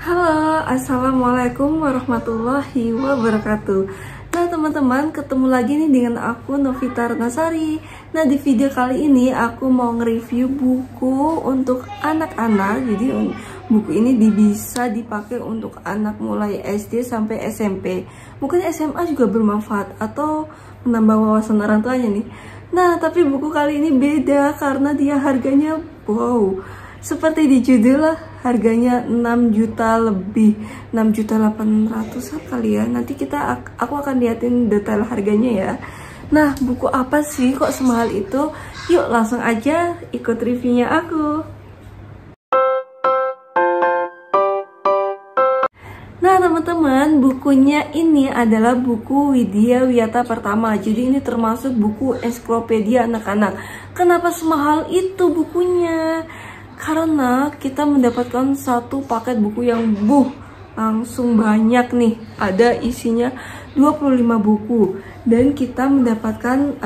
Halo, assalamualaikum warahmatullahi wabarakatuh. Nah teman-teman, ketemu lagi nih dengan aku Novita Ratnasari. Nah di video kali ini aku mau nge-review buku untuk anak-anak. Jadi buku ini bisa dipakai untuk anak mulai SD sampai SMP. Mungkin SMA juga bermanfaat atau menambah wawasan orang tuanya nih. Nah tapi buku kali ini beda karena dia harganya wow, seperti di judul lah, harganya 6 juta lebih, 6.800.000 kali ya. Nanti aku akan liatin detail harganya ya. Nah, buku apa sih kok semahal itu? Yuk langsung aja ikut reviewnya aku. Nah teman-teman, bukunya ini adalah buku Widya Wiyata Pertama. Jadi ini termasuk buku ensiklopedia anak-anak. Kenapa semahal itu bukunya? Karena kita mendapatkan satu paket buku yang langsung banyak nih. Ada isinya 25 buku. Dan kita mendapatkan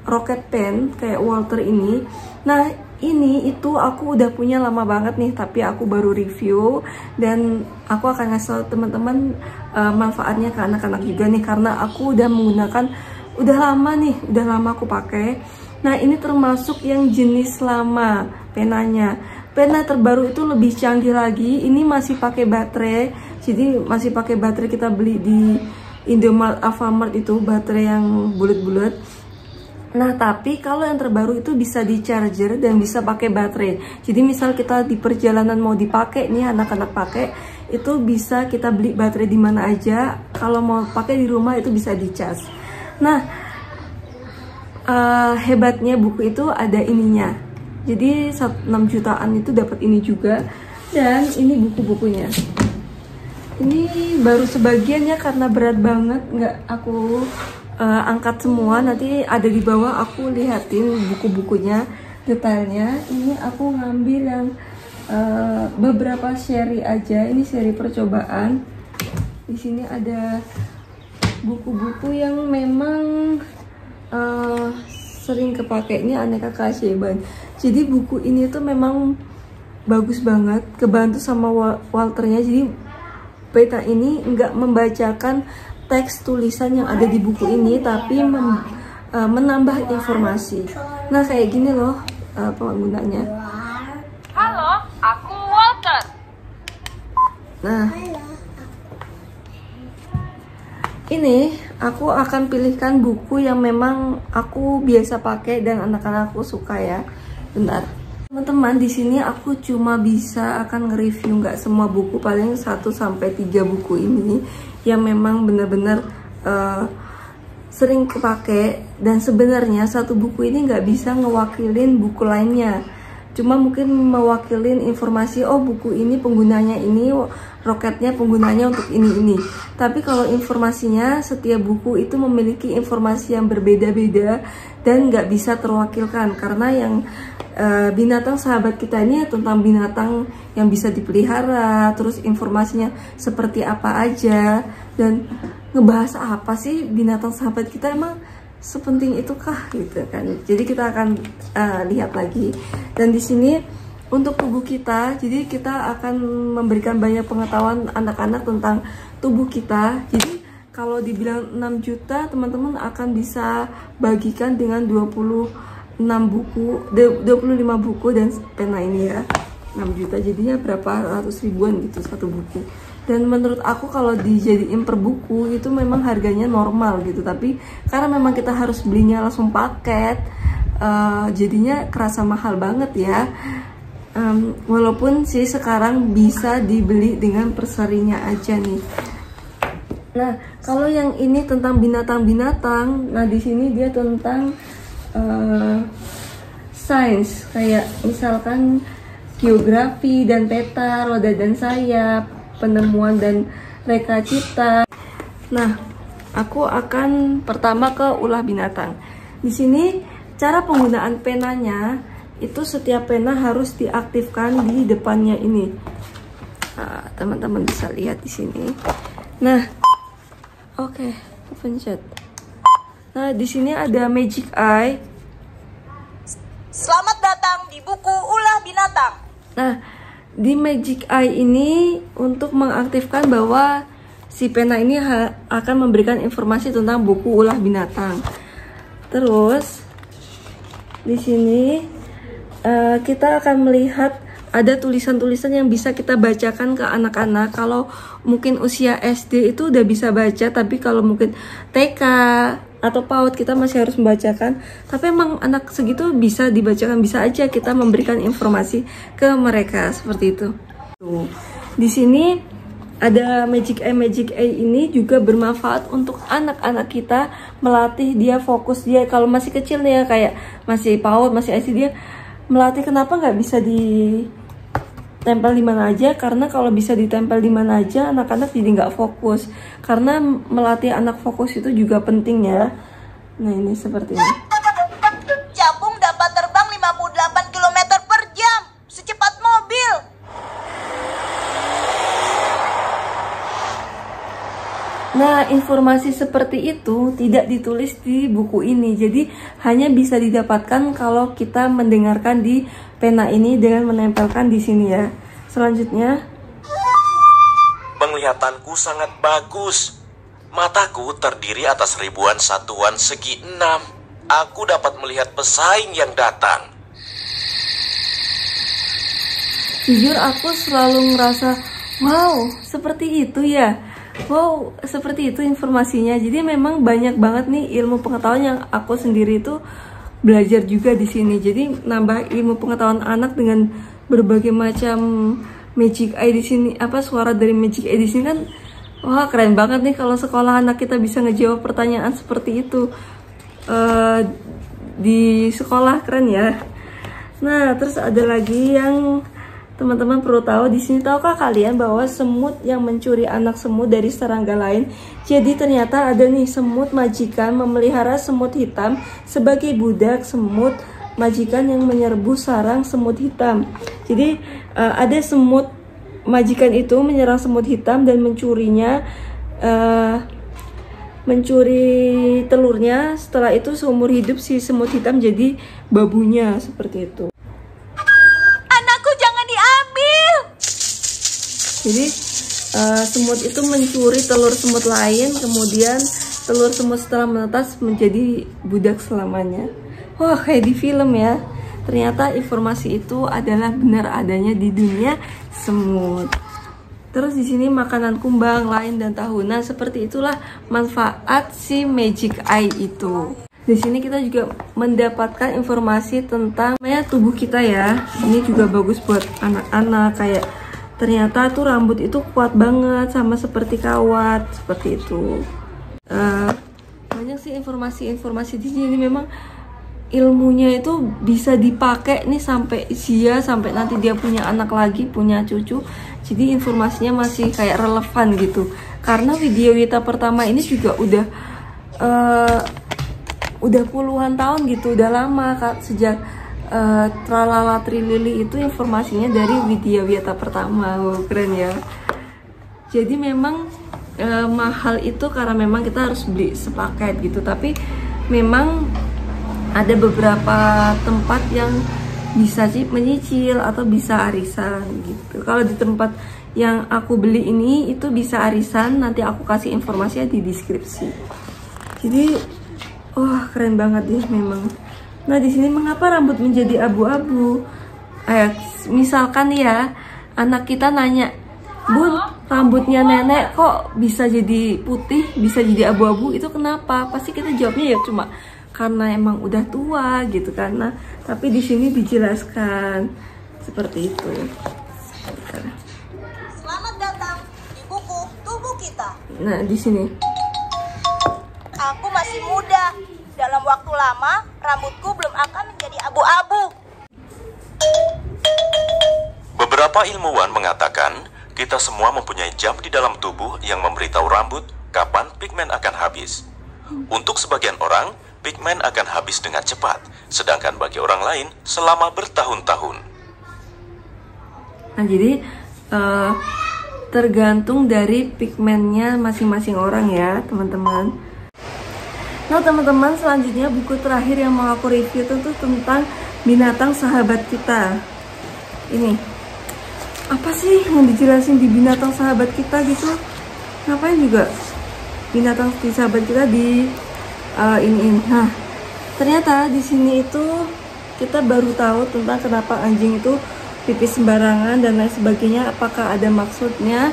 rocket pen kayak Walter ini. Nah ini itu aku udah punya lama banget nih, tapi aku baru review. Dan aku akan ngasih tau teman-teman manfaatnya ke anak-anak juga nih. Karena aku udah menggunakan, udah lama aku pakai. Nah ini termasuk yang jenis lama penanya. Pena terbaru itu lebih canggih lagi. Ini masih pakai baterai. Jadi masih pakai baterai, kita beli di Indomaret, Alfamart itu baterai yang bulat-bulat. Nah tapi kalau yang terbaru itu bisa di charger dan bisa pakai baterai. Jadi misal kita di perjalanan mau dipakai nih, anak-anak pakai, itu bisa kita beli baterai di mana aja. Kalau mau pakai di rumah itu bisa di charge. Nah hebatnya buku itu ada ininya. Jadi 6 jutaan itu dapat ini juga. Dan ini buku-bukunya. Ini baru sebagiannya karena berat banget, nggak aku angkat semua. Nanti ada di bawah aku lihatin buku-bukunya detailnya. Ini aku ngambil yang beberapa seri aja. Ini seri percobaan. Di sini ada buku-buku yang memang sering kepake. Ini aneka keajaiban. Jadi buku ini tuh memang bagus banget, kebantu sama Walternya. Jadi Peta ini nggak membacakan teks tulisan yang ada di buku ini, tapi menambah informasi. Nah kayak gini loh penggunanya. Halo, aku Walter. Nah ini aku akan pilihkan buku yang memang aku biasa pakai dan anak-anakku suka ya. Bentar. Teman-teman, di sini aku cuma bisa akan nge-review nggak semua buku, paling 1-3 buku ini yang memang benar-benar sering kepake. Dan sebenarnya satu buku ini nggak bisa ngewakilin buku lainnya. Cuma mungkin mewakilin informasi, oh buku ini penggunanya ini, roketnya penggunanya untuk ini. Tapi kalau informasinya, setiap buku itu memiliki informasi yang berbeda-beda dan nggak bisa terwakilkan. Karena yang binatang sahabat kita ini tentang binatang yang bisa dipelihara, terus informasinya seperti apa aja, dan ngebahas apa sih binatang sahabat kita, emang sepenting itukah gitu kan. Jadi kita akan lihat lagi. Dan di sini untuk tubuh kita, jadi kita akan memberikan banyak pengetahuan anak-anak tentang tubuh kita. Jadi kalau dibilang 6 juta, teman-teman akan bisa bagikan dengan 25 buku dan pena ini ya. 6 juta jadinya berapa ratus ribuan gitu satu buku. Dan menurut aku kalau dijadiin per buku itu memang harganya normal gitu. Tapi karena memang kita harus belinya langsung paket, jadinya kerasa mahal banget ya. Walaupun sih sekarang bisa dibeli dengan perserinya aja nih. Nah kalau yang ini tentang binatang-binatang, nah di sini dia tentang sains, kayak misalkan geografi dan peta, roda dan sayap, penemuan dan reka cipta. Nah, aku akan pertama ke ulah binatang. Di sini cara penggunaan penanya itu setiap pena harus diaktifkan di depannya ini. Teman-teman bisa lihat di sini. Nah, oke, pencet. Nah, di sini ada magic eye. Selamat datang di buku Ulah Binatang. Nah, di Magic Eye ini untuk mengaktifkan bahwa si pena ini akan memberikan informasi tentang buku ulah binatang. Terus di sini kita akan melihat ada tulisan-tulisan yang bisa kita bacakan ke anak-anak. Kalau mungkin usia SD itu udah bisa baca, tapi kalau mungkin TK atau PAUD kita masih harus membacakan. Tapi emang anak segitu bisa dibacakan, bisa aja kita memberikan informasi ke mereka seperti itu. Tuh. Di sini ada Magic Eye ini juga bermanfaat untuk anak-anak kita, melatih dia fokus. Dia kalau masih kecil ya, kayak masih PAUD, masih SD, dia melatih kenapa nggak bisa ditempel di mana aja, karena kalau bisa ditempel di mana aja anak-anak jadi nggak fokus. Karena melatih anak fokus itu juga penting ya. Nah ini seperti ini. Capung dapat terbang 58 km per jam, secepat mobil. Nah, informasi seperti itu tidak ditulis di buku ini. Jadi hanya bisa didapatkan kalau kita mendengarkan di pena ini dengan menempelkan di sini ya. Selanjutnya, penglihatanku sangat bagus. Mataku terdiri atas ribuan satuan segi 6. Aku dapat melihat pesaing yang datang. jujur aku selalu ngerasa, wow, seperti itu ya. Wow, seperti itu informasinya. Jadi memang banyak banget nih ilmu pengetahuan yang aku sendiri itu belajar juga di sini. Jadi nambah ilmu pengetahuan anak dengan berbagai macam Magic Eye di sini. Suara dari Magic Eye di sini kan, wah keren banget nih kalau sekolah anak kita bisa ngejawab pertanyaan seperti itu di sekolah, keren ya. Nah, terus ada lagi yang teman-teman perlu tahu di sini. Tahukah kalian bahwa semut yang mencuri anak semut dari serangga lain? Jadi ternyata ada nih semut majikan memelihara semut hitam sebagai budak semut majikan yang menyerbu sarang semut hitam. Jadi ada semut majikan itu menyerang semut hitam dan mencurinya, mencuri telurnya. Setelah itu seumur hidup si semut hitam jadi babunya, seperti itu. Jadi semut itu mencuri telur semut lain, kemudian telur semut setelah menetas menjadi budak selamanya. Wah, kayak di film ya. Ternyata informasi itu adalah benar adanya di dunia semut. Terus di sini makanan kumbang, lain dan tahunan, seperti itulah manfaat si Magic Eye itu. Di sini kita juga mendapatkan informasi tentang tubuh kita ya. Ini juga bagus buat anak-anak, kayak ternyata tuh rambut itu kuat banget sama seperti kawat, seperti itu. Banyak sih informasi di sini. Memang ilmunya itu bisa dipakai nih sampai usia, sampai nanti dia punya anak lagi, punya cucu. Jadi informasinya masih kayak relevan gitu. Karena video kita pertama ini juga udah puluhan tahun gitu, udah lama sejak Tralala Trilili itu informasinya dari Widya Wiyata pertama. Wow, keren ya. Jadi memang mahal itu karena memang kita harus beli sepaket gitu. Tapi memang ada beberapa tempat yang bisa sih menyicil atau bisa arisan gitu. Kalau di tempat yang aku beli ini itu bisa arisan, nanti aku kasih informasinya di deskripsi. Jadi wah, keren banget nih memang. Nah, di sini mengapa rambut menjadi abu-abu? Misalkan ya, anak kita nanya, "Bun, rambutnya nenek kok bisa jadi putih, bisa jadi abu-abu, itu kenapa?" Pasti kita jawabnya ya cuma karena emang udah tua gitu kan. Nah, tapi di sini dijelaskan seperti itu. Selamat datang di buku tubuh kita. Nah, di sini. Aku masih muda. Dalam waktu lama, rambutku belum akan menjadi abu-abu. Beberapa ilmuwan mengatakan kita semua mempunyai jam di dalam tubuh yang memberitahu rambut kapan pigmen akan habis. Untuk sebagian orang, pigmen akan habis dengan cepat, sedangkan bagi orang lain selama bertahun-tahun. Nah, jadi tergantung dari pigmennya masing-masing orang ya, teman-teman. Nah, teman-teman, selanjutnya buku terakhir yang mau aku review itu tentang binatang sahabat kita. Ini apa sih yang dijelasin di binatang sahabat kita gitu? Ngapain juga binatang di sahabat kita di ini. Nah, ternyata di sini itu kita baru tahu tentang kenapa anjing itu pipis sembarangan dan lain sebagainya. Apakah ada maksudnya?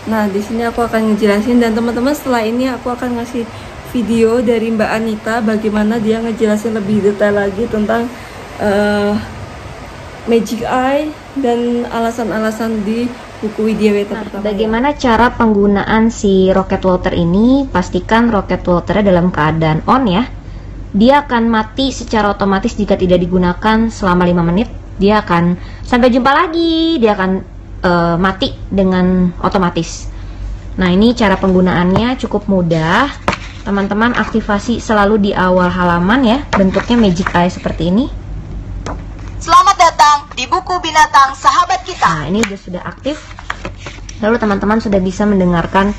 Nah, di sini aku akan ngejelasin, dan teman-teman setelah ini aku akan ngasih video dari Mbak Anita bagaimana dia ngejelasin lebih detail lagi tentang Magic Eye dan alasan-alasan di buku Widyaweta pertama. Bagaimana cara penggunaan si rocket water ini? Pastikan rocket waternya dalam keadaan on ya. Dia akan mati secara otomatis jika tidak digunakan selama 5 menit. Dia akan sampai jumpa lagi, dia akan mati dengan otomatis. Nah, ini cara penggunaannya cukup mudah. Teman-teman aktifasi selalu di awal halaman ya. Bentuknya Magic Eye seperti ini. Selamat datang di buku binatang sahabat kita. Nah, ini sudah aktif. Lalu teman-teman sudah bisa mendengarkan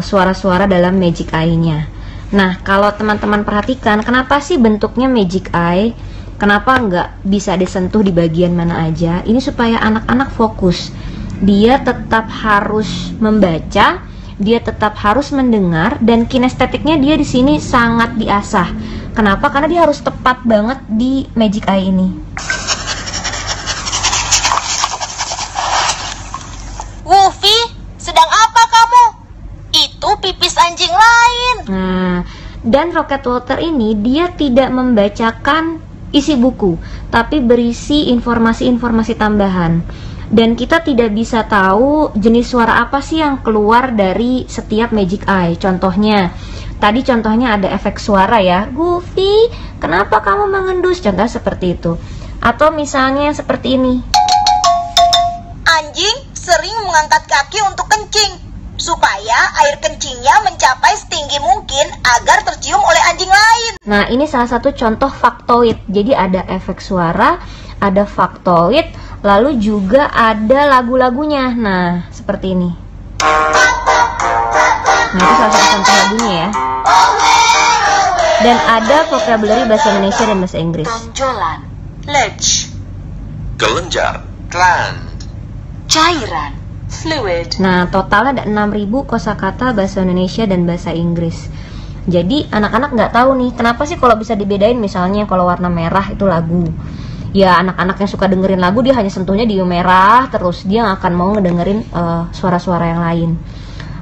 suara-suara dalam Magic Eye-nya. Nah, kalau teman-teman perhatikan, kenapa sih bentuknya Magic Eye? Kenapa nggak bisa disentuh di bagian mana aja? Ini supaya anak-anak fokus. Dia tetap harus membaca, dia tetap harus mendengar, dan kinestetiknya dia di sini sangat diasah. Kenapa? Karena dia harus tepat banget di Magic Eye ini. Woofy, sedang apa kamu? Itu pipis anjing lain. Nah, dan rocket water ini dia tidak membacakan isi buku, tapi berisi informasi-informasi tambahan. Dan kita tidak bisa tahu jenis suara apa sih yang keluar dari setiap Magic Eye. Contohnya, tadi contohnya ada efek suara ya. Goofy, kenapa kamu mengendus? Contoh seperti itu. Atau misalnya seperti ini. Anjing sering mengangkat kaki untuk kencing, supaya air kencingnya mencapai setinggi mungkin agar tercium oleh anjing lain. Nah, ini salah satu contoh faktoid. Jadi ada efek suara, ada faktoid, lalu juga ada lagu-lagunya. Nah, seperti ini. Nah, itu salah satu contoh lagunya ya. Dan ada vocabulary bahasa Indonesia dan bahasa Inggris. Tonjolan, ledge, Kelenjar, gland, cairan, fluid. Nah, totalnya ada 6.000 kosakata bahasa Indonesia dan bahasa Inggris. Jadi anak-anak nggak tahu nih, kenapa sih kalau bisa dibedain, misalnya kalau warna merah itu lagu. Ya, anak-anak yang suka dengerin lagu dia hanya sentuhnya di merah, terus dia nggak akan mau ngedengerin suara-suara yang lain.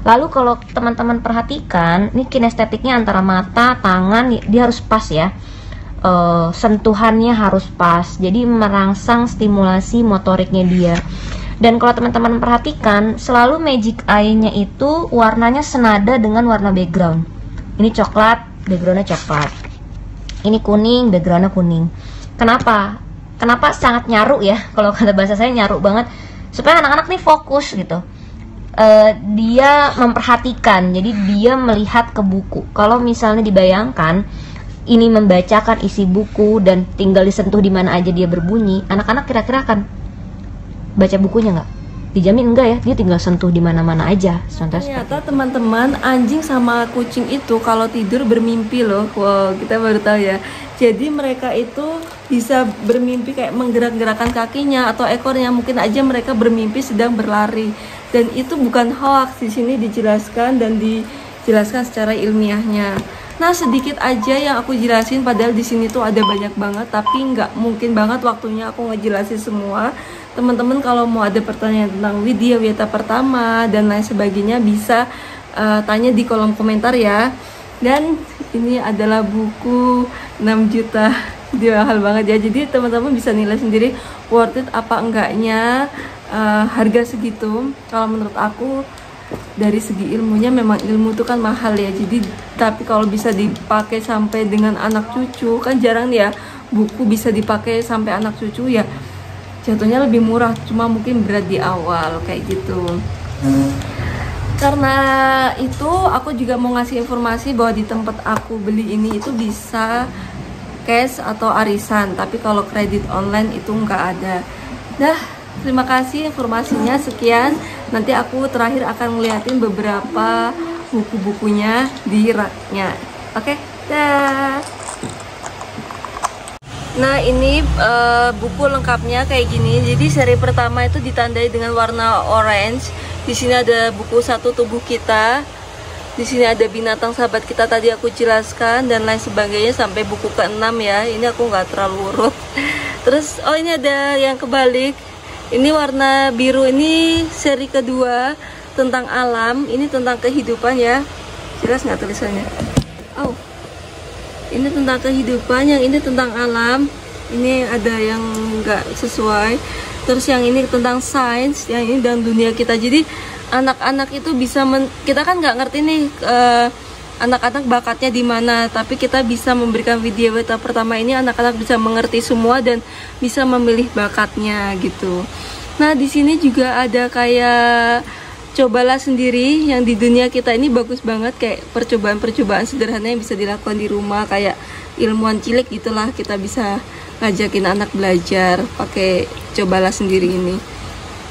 Lalu kalau teman-teman perhatikan, ini kinestetiknya antara mata, tangan, dia harus pas ya. Sentuhannya harus pas, jadi merangsang stimulasi motoriknya dia. Dan kalau teman-teman perhatikan, selalu Magic Eye-nya itu warnanya senada dengan warna background. Ini coklat, backgroundnya coklat. Ini kuning, backgroundnya kuning. Kenapa? Kenapa sangat nyaru ya? Kalau kata bahasa saya nyaru banget, supaya anak-anak nih fokus gitu. Dia memperhatikan, jadi dia melihat ke buku. Kalau misalnya dibayangkan ini membacakan isi buku dan tinggal disentuh di mana aja dia berbunyi, anak-anak kira-kira akan baca bukunya nggak? Dijamin enggak ya, dia tinggal sentuh di mana-mana aja. Ternyata teman-teman, anjing sama kucing itu kalau tidur bermimpi loh. Wow, kita baru tahu ya. Jadi mereka itu bisa bermimpi kayak menggerak-gerakkan kakinya atau ekornya. Mungkin aja mereka bermimpi sedang berlari. Dan itu bukan hoax, di sini dijelaskan dan dijelaskan secara ilmiahnya. Nah, sedikit aja yang aku jelasin, padahal di sini tuh ada banyak banget, tapi nggak mungkin banget waktunya aku ngejelasin semua. Teman-teman kalau mau ada pertanyaan tentang Widyaweta pertama dan lain sebagainya bisa tanya di kolom komentar ya. Dan ini adalah buku 6 juta, dia mahal banget ya. Jadi teman-teman bisa nilai sendiri worth it apa enggaknya harga segitu. Kalau menurut aku dari segi ilmunya, memang ilmu itu kan mahal ya. Jadi tapi kalau bisa dipakai sampai dengan anak cucu, kan jarang ya buku bisa dipakai sampai anak cucu ya. Jatuhnya lebih murah, cuma mungkin berat di awal kayak gitu. Karena itu aku juga mau ngasih informasi bahwa di tempat aku beli ini itu bisa cash atau arisan, tapi kalau kredit online itu nggak ada. Dah, terima kasih informasinya, sekian. Nanti aku terakhir akan ngeliatin beberapa buku-bukunya di raknya. Oke, dah. Nah ini buku lengkapnya kayak gini. Jadi seri pertama itu ditandai dengan warna orange. Di sini ada buku 1 tubuh kita. Di sini ada binatang sahabat kita tadi aku jelaskan dan lain sebagainya sampai buku ke-6 ya. Ini aku nggak terlalu urut. Terus oh ini ada yang kebalik. Ini warna biru, ini seri kedua tentang alam. Ini tentang kehidupan ya. Jelas nggak tulisannya? Oh. Ini tentang kehidupan, yang ini tentang alam. Ini ada yang nggak sesuai. Terus yang ini tentang sains, yang ini dan dunia kita. Jadi anak-anak itu bisa kita kan nggak ngerti nih anak-anak bakatnya di mana, tapi kita bisa memberikan video beta pertama ini anak-anak bisa mengerti semua dan bisa memilih bakatnya gitu. Nah di sini juga ada kayak cobalah sendiri, yang di dunia kita ini bagus banget, kayak percobaan-percobaan sederhana yang bisa dilakukan di rumah, kayak ilmuwan cilik gitulah. Kita bisa ngajakin anak belajar pakai cobalah sendiri ini.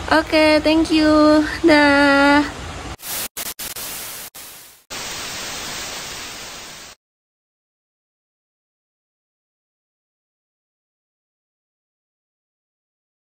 Oke, thank you. Dah.